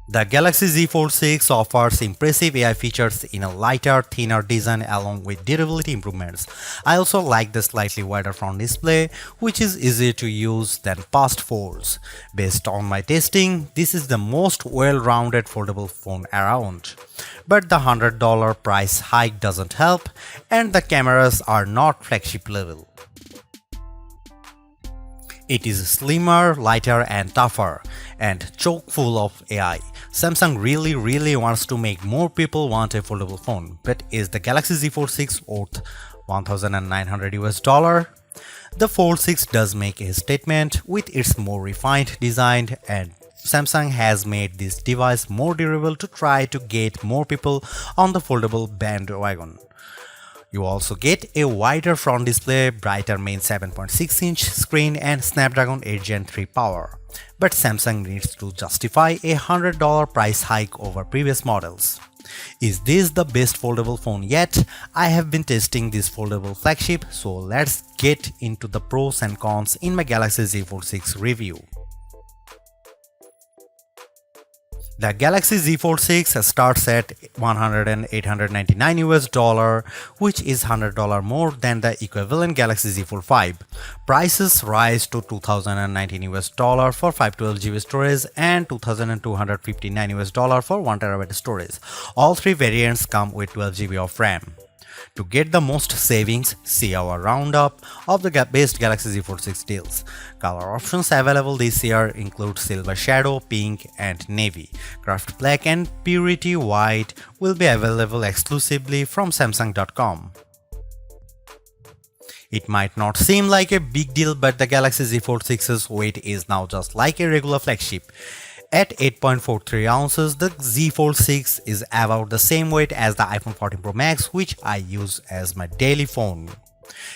The Galaxy Z Fold 6 offers impressive AI features in a lighter, thinner design along with durability improvements. I also like the slightly wider front display, which is easier to use than past folds. Based on my testing, this is the most well-rounded foldable phone around. But the $100 price hike doesn't help, and the cameras are not flagship level. It is slimmer, lighter and tougher, and chock full of AI. Samsung really wants to make more people want a foldable phone, but is the Galaxy Z Fold 6 worth $1,900 US? The Fold 6 does make a statement with its more refined design, and Samsung has made this device more durable to try to get more people on the foldable bandwagon. You also get a wider front display, brighter main 7.6-inch screen and Snapdragon 8 Gen 3 power. But Samsung needs to justify a $100 price hike over previous models. Is this the best foldable phone yet? I have been testing this foldable flagship, so let's get into the pros and cons in my Galaxy Z Fold 6 review. The Galaxy Z Fold 6 starts at $1,899 US, which is $100 more than the equivalent Galaxy Z Fold 5. Prices rise to $2,019 US for 512GB storage and $2,259 US for 1TB storage. All three variants come with 12GB of RAM. To get the most savings, see our roundup of the best Galaxy Z Fold 6 deals. Color options available this year include Silver Shadow, Pink and Navy. Craft Black and Purity White will be available exclusively from Samsung.com. It might not seem like a big deal, but the Galaxy Z Fold 6's weight is now just like a regular flagship. At 8.43 ounces, the Z Fold 6 is about the same weight as the iPhone 14 Pro Max, which I use as my daily phone.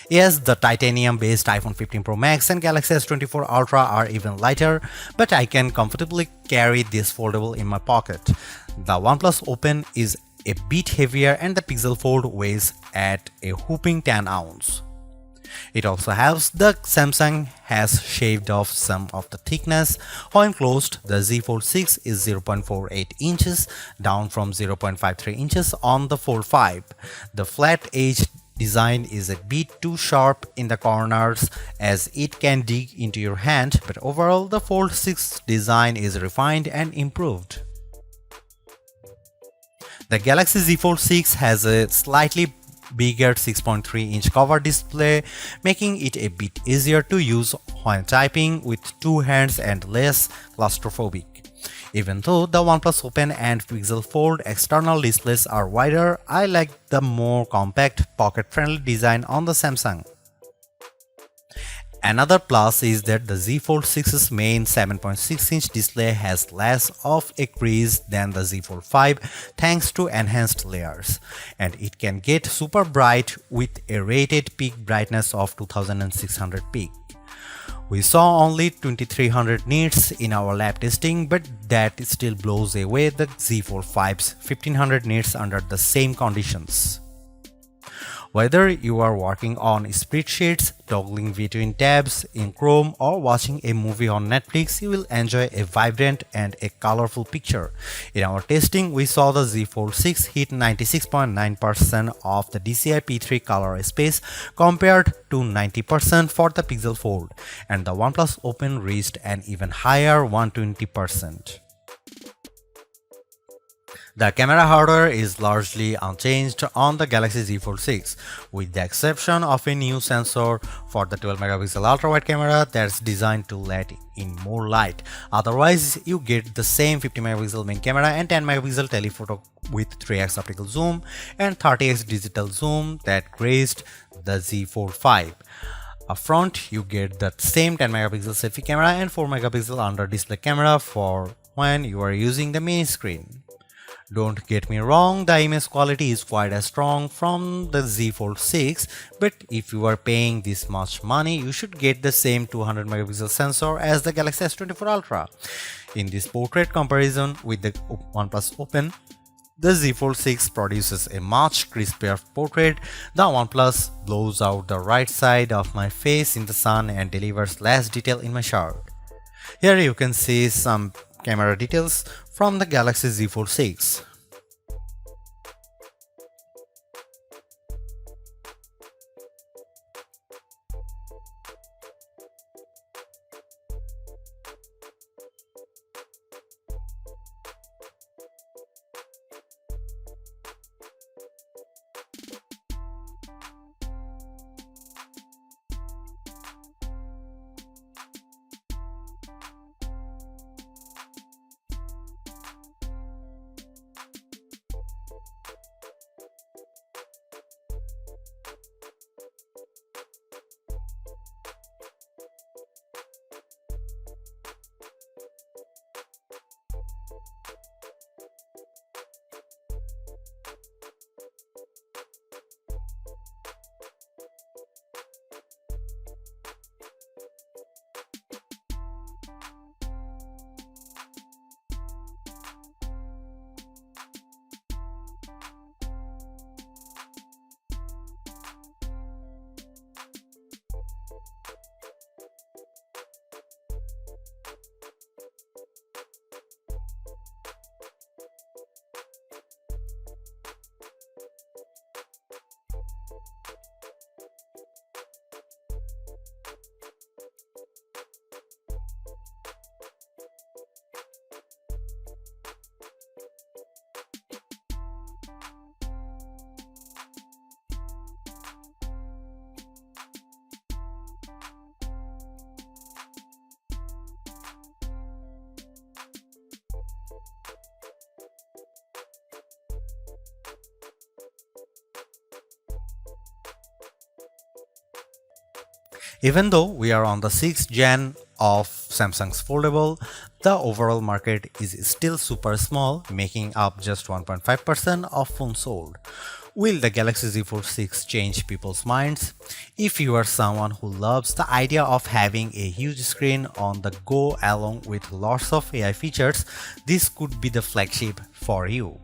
Yes, the titanium-based iPhone 15 Pro Max and Galaxy S24 Ultra are even lighter, but I can comfortably carry this foldable in my pocket. The OnePlus Open is a bit heavier and the Pixel Fold weighs at a whopping 10 ounces. It also helps that Samsung has shaved off some of the thickness. When closed, the Z Fold 6 is 0.48 inches, down from 0.53 inches on the Fold 5. The flat edge design is a bit too sharp in the corners as it can dig into your hand, but overall the Fold 6 design is refined and improved. The Galaxy Z Fold 6 has a slightly bigger 6.3-inch cover display, making it a bit easier to use when typing with two hands and less claustrophobic. Even though the OnePlus Open and Pixel Fold external displays are wider, I like the more compact, pocket-friendly design on the Samsung. Another plus is that the Z Fold 6's main 7.6-inch display has less of a crease than the Z Fold 5 thanks to enhanced layers, and it can get super bright with a rated peak brightness of 2600 peak. We saw only 2300 nits in our lab testing, but that still blows away the Z Fold 5's 1500 nits under the same conditions. Whether you are working on spreadsheets, toggling between tabs in Chrome, or watching a movie on Netflix, you will enjoy a vibrant and a colorful picture. In our testing, we saw the Z Fold 6 hit 96.9% of the DCI P3 color space compared to 90% for the Pixel Fold, and the OnePlus Open reached an even higher 120%. The camera hardware is largely unchanged on the Galaxy Z Fold 6, with the exception of a new sensor for the 12-megapixel ultra-wide camera that's designed to let in more light. Otherwise, you get the same 50-megapixel main camera and 10-megapixel telephoto with 3x optical zoom and 30x digital zoom that graced the Z Fold 5. Up front, you get the same 10-megapixel selfie camera and 4-megapixel under-display camera for when you are using the main screen. Don't get me wrong, the image quality is quite as strong from the Z Fold 6, but if you are paying this much money, you should get the same 200 megapixel sensor as the Galaxy S24 Ultra. In this portrait comparison with the OnePlus Open, the Z Fold 6 produces a much crispier portrait. The OnePlus blows out the right side of my face in the sun and delivers less detail in my shirt. Here you can see some camera details from the Galaxy Z Fold 6. Even though we are on the 6th gen of Samsung's foldable, the overall market is still super small, making up just 1.5% of phones sold. Will the Galaxy Z Fold 6 change people's minds? If you are someone who loves the idea of having a huge screen on the go along with lots of AI features, this could be the flagship for you.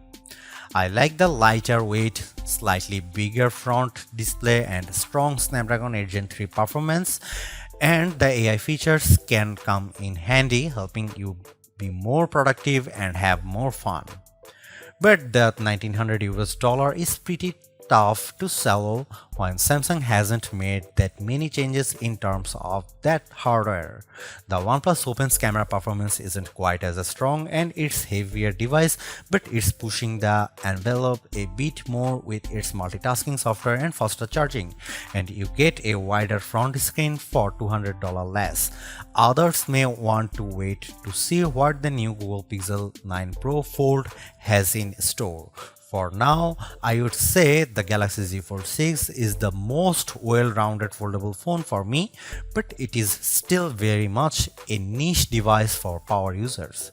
I like the lighter weight, slightly bigger front display and strong Snapdragon 8 Gen 3 performance, and the AI features can come in handy, helping you be more productive and have more fun. But that 1900 US dollar is pretty tough to swallow when Samsung hasn't made that many changes in terms of that hardware. The OnePlus Open's camera performance isn't quite as strong and it's heavier device, but it's pushing the envelope a bit more with its multitasking software and faster charging, and you get a wider front screen for $200 less. Others may want to wait to see what the new Google Pixel 9 Pro Fold has in store. For now, I would say the Galaxy Z Fold 6 is the most well-rounded foldable phone for me, but it is still very much a niche device for power users.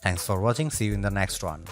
Thanks for watching, see you in the next one.